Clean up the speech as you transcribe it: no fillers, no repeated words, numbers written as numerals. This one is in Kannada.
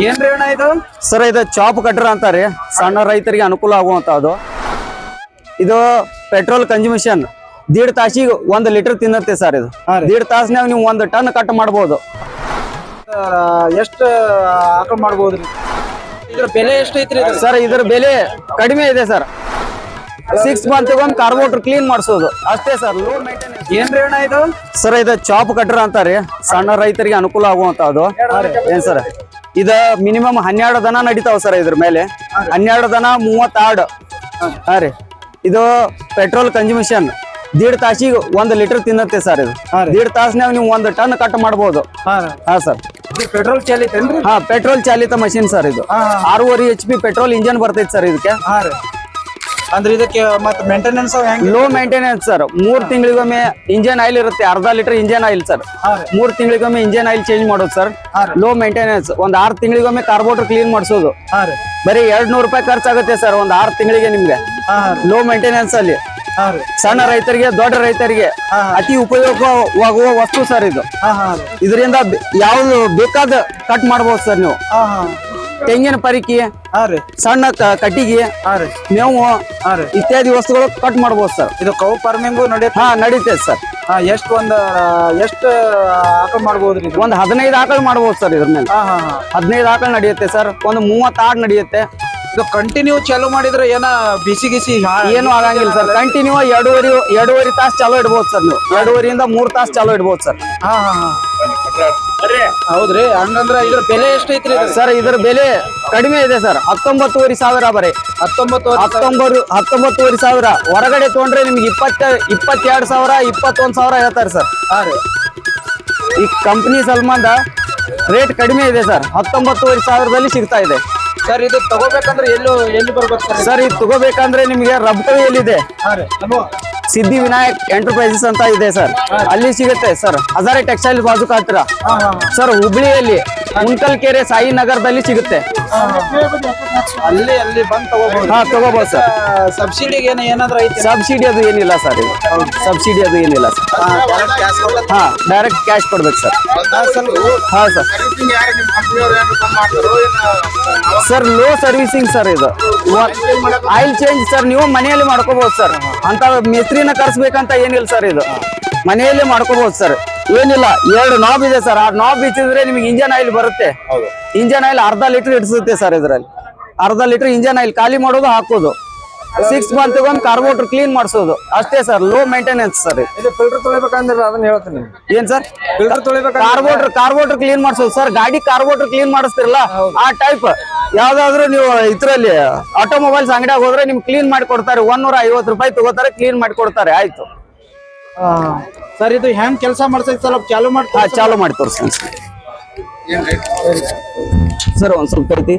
ಏನ್ರಿ ಅಣ್ಣ ಇದು? ಸರ್ ಇದು ಚಾಪ್ ಕಟ್ರ ಅಂತಾರೆ, ಸಣ್ಣ ರೈತರಿಗೆ ಅನುಕೂಲ ಆಗುವಂತದ್ದು. ಇದು ಪೆಟ್ರೋಲ್ ಕನ್ಸ್ಯೂಮೇಷನ್ 1.5 ತಾಸಿಗೆ 1 ಲೀಟರ್ ತಿನ್ನತ್ತೆ ಸರ್. ಇದು 1.5 ತಾಸ್ನಾಗ ನೀವು 1 ಟನ್ ಕಟ್ ಮಾಡಬಹುದು. ಎಷ್ಟು ಆಕಳ ಮಾಡಬಹುದ್ರಿ? ಇದ್ರ ಬೆಲೆ ಎಷ್ಟು ಐತ್ರಿ ಸರ್? ಇದ್ರ ಬೆಲೆ ಕಡಿಮೆ ಇದೆ ಸರ್. 6 ಮಂತ್ಗೊಂದು ಕಾರ್ಬೋರೇಟರ್ ಕ್ಲೀನ್ ಮಾಡಿಸೋದು ಅಷ್ಟೇ ಸರ್. Low maintenance. ಏನ್ರಿ ಅಣ್ಣ ಇದು? ಸರ್ ಇದು ಚಾಪ್ ಕಟ್ರ ಅಂತಾರೆ, ಸಣ್ಣ ರೈತರಿಗೆ ಅನುಕೂಲ ಆಗುವಂತದ್ದು. ಏನ್ ಸರ್? ಇದ ಮಿನಿಮಮ್ 12 ದನ ನಡೀತಾವ ಸರ್. ಇದ್ರ ಮೇಲೆ 12 ದನ 30 ಆಡ್. ಹಾ ರೀ. ಇದು ಪೆಟ್ರೋಲ್ ಕನ್ಸ್ಯೂಮೇಷನ್ 1.5 ತಾಸಿಗೆ 1 ಲೀಟರ್ ತಿನ್ನತ್ತೆ ಸರ್. ಇದು 1.5 ತಾಸ್ನಾಗ ನೀವು 1 ಟನ್ ಕಟ್ ಮಾಡಬಹುದು. ಹಾ ಸರ್. ಪೆಟ್ರೋಲ್ ಚಾಲಿತ ಏನ್ರಿ? ಹಾ, ಪೆಟ್ರೋಲ್ ಚಾಲಿತ ಮಷಿನ್ ಸರ್. ಇದು 6.5 HP ಪೆಟ್ರೋಲ್ ಇಂಜನ್ ಬರ್ತೈತಿ ಸರ್ ಇದಕ್ಕೆ. ಅಂದ್ರೆ ಇದಕ್ಕೆ ಮತ್ತೆ ಮೇಂಟೆನೆನ್ಸ್ ಲೋ ಮೇಂಟೆನೆನ್ಸ್ ಸರ್. 3 ತಿಂಗಳಿಗೊಮ್ಮೆ ಇಂಜಿನ್ ಆಯಿಲ್ ಇರುತ್ತೆ, ಅರ್ಧ ಲೀಟರ್ ಇಂಜಿನ್ ಆಯಿಲ್ ಸರ್. 3 ತಿಂಗಳಿಗೊಮ್ಮೆ ಇಂಜಿನ್ ಆಯಿಲ್ ಚೇಂಜ್ ಮಾಡೋದು ಸರ್. Low maintenance. ಒಂದ್ 6 ತಿಂಗಳಿಗೊಮ್ಮೆ ಕಾರ್ಬೋರೇಟರ್ ಕ್ಲೀನ್ ಮಾಡಿಸೋದು. ಬರೀ 200 ರೂಪಾಯಿ ಖರ್ಚಾಗುತ್ತೆ ಸರ್ ಒಂದ್ 6 ತಿಂಗಳಿಗೆ ನಿಮ್ಗೆ. ಲೋ ಮೇಂಟೆನೆನ್ಸ್ ಅಲ್ಲಿ ಸಣ್ಣ ರೈತರಿಗೆ, ದೊಡ್ಡ ರೈತರಿಗೆ ಅತಿ ಉಪಯೋಗವಾಗುವ ವಸ್ತು ಸರ್ ಇದು. ಇದರಿಂದ ಯಾವ್ದು ಬೇಕಾದ ಕಟ್ ಮಾಡಬಹುದು ಸರ್ ನೀವು. ತೆಂಗಿನ ಪರಿಕಿ, ಸಣ್ಣ ಕಟ್ಟಿಗೆ, ಮೇವು ಇತ್ಯಾದಿ ವಸ್ತುಗಳು ಕಟ್ ಮಾಡಬಹುದು ಸರ್. ಇದು ಕೌ ಫಾರ್ಮಿಂಗು ನಡೆಯುತ್ತೆ? ಹಾ, ನಡೀತೈತೆ ಸರ್. ಎಷ್ಟು ಆಕಳ ಮಾಡಬಹುದ್ರಿ? ಒಂದ್ 15 ಆಕಳ ಮಾಡಬಹುದು ಸರ್. ಇದ್ರ ಮೇಲೆ 15 ಆಕಳ ನಡೆಯುತ್ತೆ ಸರ್. ಒಂದು 30 ಆಡ್ ನಡೆಯುತ್ತೆ. ಇದು ಕಂಟಿನ್ಯೂ ಚಾಲೂ ಮಾಡಿದ್ರೆ ಏನ ಬಿಸಿ ಗಿಸಿ ಏನು ಆಗಂಗಿಲ್ಲ ಸರ್. ಕಂಟಿನ್ಯೂ 2.5 ತಾಸು ಚಾಲೂ ಇಡ್ಬೋದು ಸರ್. ನೀವು 2.5 3 ತಾಸು ಚಾಲೂ ಇಡ್ಬೋದು ಸರ್. ಹೌದ್ರಿ. ಹಂಗಂದ್ರ ಇದ್ರ ಬೆಲೆ ಎಷ್ಟೈತ್ರಿ ಸರ್? ಇದ್ರ ಬೆಲೆ ಕಡಿಮೆ ಇದೆ ಸರ್. 19,500 ಬರೀ. 19,500 ಹೊರಗಡೆ ತೊಗೊಂಡ್ರೆ ನಿಮ್ಗೆ 22,000 21,000 ಹೇಳ್ತಾರೆ ಸರ್. ಈ ಕಂಪನಿ ಸಲ್ಮಾನ್ ರೇಟ್ ಕಡಿಮೆ ಇದೆ ಸರ್. 19,500 ಸಿಗ್ತಾ ಇದೆ ಸರ್. ಇದು ತಗೋಬೇಕಂದ್ರೆ ಎಲ್ಲಿ ಬರ್ಬೇಕು ಸರ್? ಸರ್ ಇದು ತಗೋಬೇಕಂದ್ರೆ ನಿಮ್ಗೆ ರಬ್ಕವಿಯಲ್ಲಿದೆ, ಸಿದ್ಧಿ ವಿನಾಯಕ್ ಎಂಟರ್ಪ್ರೈಸಸ್ ಅಂತ ಇದೆ ಸರ್. ಅಲ್ಲಿ ಸಿಗುತ್ತೆ ಸರ್. ಹಜಾರೆ ಟೆಕ್ಸ್ಟೈಲ್ ಬಾಜು ಹತ್ರ ಸರ್. ಹುಬ್ಳಿಯಲ್ಲಿ ಉಣ್ಕಲ್ಕೆರೆ ಸಾಯಿನಗರದಲ್ಲಿ ಸಿಗುತ್ತೆ. ಅಲ್ಲಿ ಬಂದು ತಗೋಬಹುದು. ಹಾ, ತಗೋಬಹುದು ಸರ್. ಸಬ್ಸಿಡಿಗೆ ಏನಾದ್ರು ಐತಿ? ಸಬ್ಸಿಡಿ ಅದು ಏನಿಲ್ಲ ಸರ್. ಇದು ಸಬ್ಸಿಡಿ ಅದು ಏನಿಲ್ಲ ಸರ್. ಹಾ, ಡೈರೆಕ್ಟ್ ಕ್ಯಾಶ್ ಕೊಡ್ಬೇಕು ಸರ್. ಹಾ sir. Sir low servicing sir. ಇದು ಆಯಿಲ್ ಚೇಂಜ್ ಸರ್. ನೀವು ಮನೆಯಲ್ಲಿ ಮಾಡ್ಕೋಬಹುದು ಸರ್. ಅಂತ ಮಿಸ್ತ್ರಿನ ಕರ್ಸ್ಬೇಕಂತ ಏನಿಲ್ಲ ಸರ್. ಇದು ಮನೆಯಲ್ಲೇ ಮಾಡ್ಕೋಬಹುದು ಸರ್. ಏನಿಲ್ಲ, 2 ನಾಬ್ ಇದೆ ಸರ್. ಆ ನಾಬ್ ಬಿಚ್ಚಿದ್ರೆ ನಿಮ್ಗೆ ಇಂಜನ್ ಆಯಿಲ್ ಬರುತ್ತೆ. ಇಂಜನ್ ಆಯಿಲ್ ಅರ್ಧ ಲೀಟರ್ ಇಡಿಸುತ್ತೆ ಸರ್. ಇದರಲ್ಲಿ ಅರ್ಧ ಲೀಟರ್ ಇಂಜನ್ ಆಯಿಲ್ ಖಾಲಿ ಮಾಡೋದು, ಹಾಕೋದು. 6 ಮಂತ್ಗೊಂದು ಕಾರ್ಬೋರೇಟರ್ ಕ್ಲೀನ್ ಮಾಡಿಸೋದು ಅಷ್ಟೇ ಸರ್. Low maintenance sir. ಇದು ಫಿಲ್ಟರ್ ತೊಳಿಬೇಕಂದ್ರೆ ಅದನ್ನ ಹೇಳ್ತೀನಿ. ಏನ್ ಸರ್? ಫಿಲ್ಟರ್ ತೊಳಿಬೇಕು, ಕಾರ್ಬೋರೇಟರ್ ಕ್ಲೀನ್ ಮಾಡಿಸೋದು ಸರ್. ಗಾಡಿ ಕಾರ್ಬೋರೇಟರ್ ಕ್ಲೀನ್ ಮಾಡಿಸ್ತಿರಲ್ಲ, ಆ ಟೈಪ್ ಯಾವ್ದಾದ್ರು ನೀವು ಇದ್ರಲ್ಲಿ ಆಟೋಮೊಬೈಲ್ಸ್ ಅಂಗಡಿಯಾಗ ಹೋದ್ರೆ ನಿಮ್ಗೆ ಕ್ಲೀನ್ ಮಾಡಿ ಕೊಡ್ತಾರೆ. 150 ರೂಪಾಯಿ ತಗೋತಾರೆ, ಕ್ಲೀನ್ ಮಾಡಿ ಕೊಡ್ತಾರೆ. ಆಯ್ತು ಸರ್. ಇದು ಹೆಂಗ್ ಕೆಲಸ ಮಾಡ್ಸಕ್ ಸ್ವಲ್ಪ ಚಾಲು ಮಾಡಿ ಚಾಲು ಮಾಡಿ ತೋರಿಸ್ತೀನಿ ಸರ್. ಒಂದ್ ಸ್ವಲ್ಪ ಐತಿ.